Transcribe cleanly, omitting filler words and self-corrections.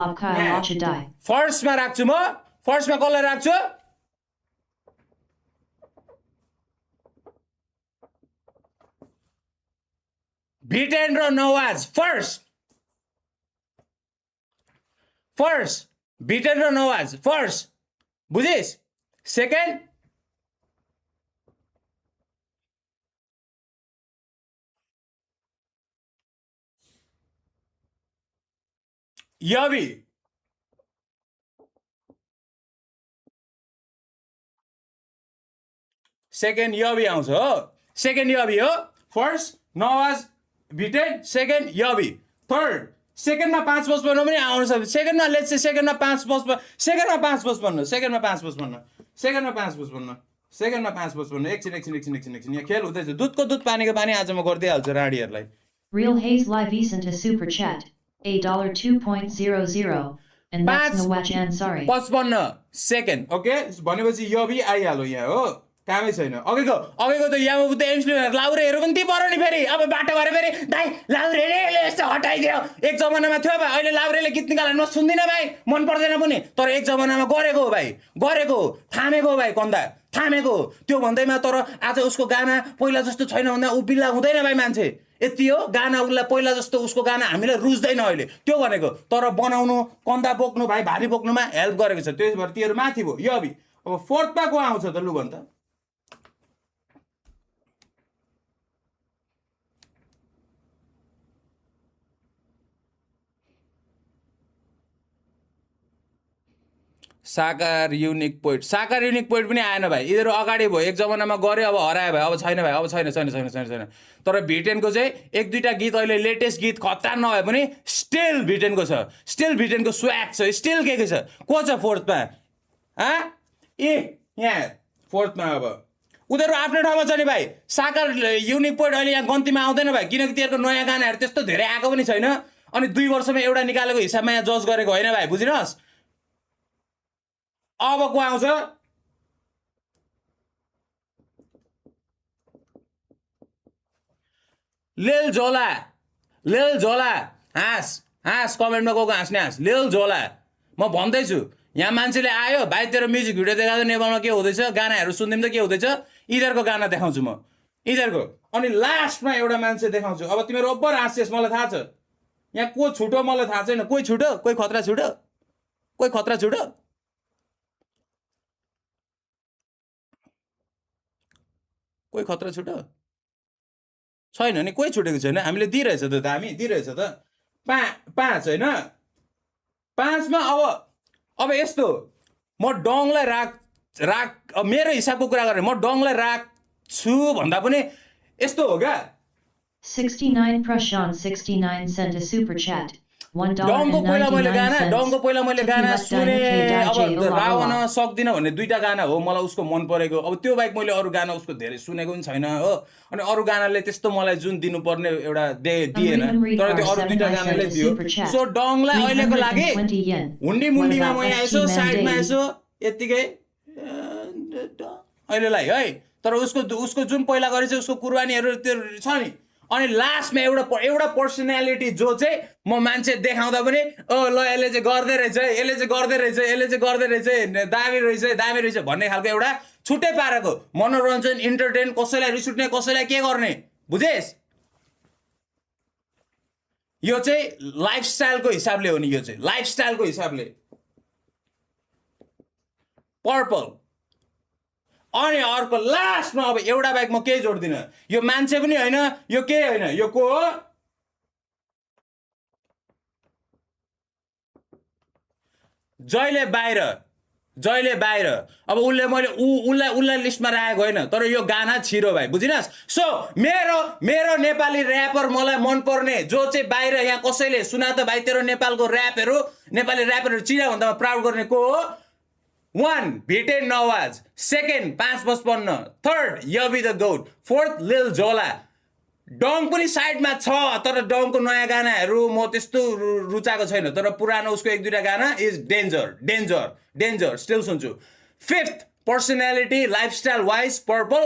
फर्स्टमा राख्छु म फर्स्टमा कसलाई राख्छु भिटेन र नवाज फर्स्ट भिटेन र नवाज फर्स्ट बुझिस सेकेन्ड यबी सेकेन्ड यबी आउँछ हो सेकेन्ड यबी हो फर्स्ट नवाज भिटेन सेकेन्ड यबी थर्ड सेकेन्डमा 5 55 पनि आउन सक्छ सेकेन्डमा लेट्स से सेकेन्डमा 5 55 सेकेन्डमा 5 55 सेकेन्डमा 5 55 सेकेन्डमा 5 55 सेकेन्डमा 5 55 एकछिन यहाँ खेल हुँदैछ दुधको दुध पानीको पानी आज म गरिदिइहाल्छु राडीहरूलाई Real Hayes Live sent a super chat. $2.00 and that's Nawach Ansari. 55 second okay भनेपछि यबी आइहाल्यो यहाँ हो कामै छैन अघिको त यहाँ बुद्धे एम्सले लाउरेहरू पनि ती पऱ्यो नि फेरि अब बाटो भएर फेरि दाइ लाउरेले यस्तो हटाइदियो एक जमानामा थियो भाइ अहिले लाउरेले गीत निकालेर म सुन्दिनँ भाइ मन पर्दैन पनि तर एक जमानामा गरेको हो भाइ गरेको थामेको हो भाइ कन्दा थामेको त्यो भन्दैमा तर आज उसको गाना पहिला जस्तो छैन भन्दा उ बिल्ला हुँदैन भाइ मान्छे यति हो गाना उसलाई पहिला जस्तो उसको गाना हामीलाई रुच्दैन अहिले त्यो भनेको तर बनाउनु कन्दा बोक्नु भाइ भारी बोक्नुमा हेल्प गरेको छ त्यही भएर तीहरू माथि भयो यो अभि अब फोर्थमा को आउँछ त लु भन्छ साकार युनिक पोइन्ट पनि आएन भाइ यिनीहरू अगाडि भयो एक जमानामा गऱ्यो अब हरायो भाइ अब छैन भाइ अब छैन तर भिटेनको चाहिँ एक दुईटा गीत अहिले लेटेस्ट गीत खतरा नभए पनि स्टिल भिटेनको छ स्टिल भिटेनको स्वाग छ स्टिल के छ को छ फोर्थमा यहाँ फोर्थमा अब उनीहरू आफ्नो ठाउँमा छ नि भाइ साकार युनिक पोइन्ट अहिले यहाँ गन्तीमा आउँदैन भाइ किनकि तिनीहरूको नयाँ गानाहरू त्यस्तो धेरै आएको पनि छैन अनि 2 वर्षमा एउटा निकालेको हिसाबमा यहाँ जज गरेको होइन भाइ बुझिनुहोस् अब को आउँछ लेल झोला हाँस कमेन्टमा को हाँस्ने हाँस लेल झोला म भन्दैछु यहाँ मान्छेले आयो भाइ तेरो म्युजिक भिडियो देखाउँदा नेपालमा के हुँदैछ गानाहरू सुन्दिम त के हुँदैछ यिनीहरूको गाना देखाउँछु म यिनीहरूको अनि लास्टमा एउटा मान्छे देखाउँछु अब तिमीहरू ओभर हाँस्छेस् मलाई थाहा छ यहाँ को छुटो मलाई थाहा छैन कोही छुटो कोही खतरा छुटो कोही खतरा छुटो छैन नि कोही छुटेको छैन हामीले दिइरहेछ त हामी दिइरहेछ त 5 होइन 5मा अब यस्तो म डङलाई राख मेरो हिसाबको कुरा गरेँ म डङलाई राख्छु भन्दा पनि यस्तो हो क्या 69 Prashant 69 sent a super chat. डङको पहिला मैले गाना सुने अब रावण सक्दिनँ भन्ने 2टा गाना हो मलाई उसको मन परेको अब त्यो बाहेक मैले अरू गाना उसको धेरै सुनेको पनि छैन हो अनि अरू गानाले त्यस्तो मलाई जुन दिनुपर्ने एउटा दिएन तर त्यो अरू 2टा गानाले दियो सो डङलाई अहिलेको लागि हुन्डी मुन्डीमा म यहाँ यसो साइडमा यसो यतिकै अहिलेलाई है तर उसको जुन पहिला गरेछ उसको कुर्बानीहरू त्यो छ नि अनि लास्टमा एउटा पर्सनालिटी जो चाहिँ म मान्छे देखाउँदा पनि ल यसले चाहिँ गर्दै रहेछ दामी रहेछ भन्ने खालको एउटा छुट्टै पारेको मनोरञ्जन इन्टरटेन कसैलाई रिस उठ्ने कसैलाई के गर्ने बुझेस् यो चाहिँ लाइफस्टाइलको हिसाबले हो नि यो चाहिँ लाइफस्टाइलको हिसाबले पर्पल अनि अर्को लास्टमा अब एउटा बाइक म केही जोड्दिनँ यो मान्छे पनि होइन यो केही होइन यो को हो जहिले बाहिर अब उसलाई लिस्टमा राखेको होइन तर यो गाना छिरो भाइ बुझिनुहोस् सो मेरो नेपाली ऱ्यापर मलाई मनपर्ने जो चाहिँ बाहिर यहाँ कसैले सुना त भाइ तेरो नेपालको नेपाली ऱ्यापरहरू चिना भन्दा प्राउड गर्ने को हो 1 भिटेन नवाज सेकेन्ड 555 थर्ड यबी द गोट फोर्थ लिल झोला डङ पनि साइडमा छ तर डङको नयाँ गानाहरू म त्यस्तो रुचाएको छैन तर पुरानो उसको 1-2टा गाना इज डेन्जर स्टिल सुन्छु fifth personality lifestyle wise purple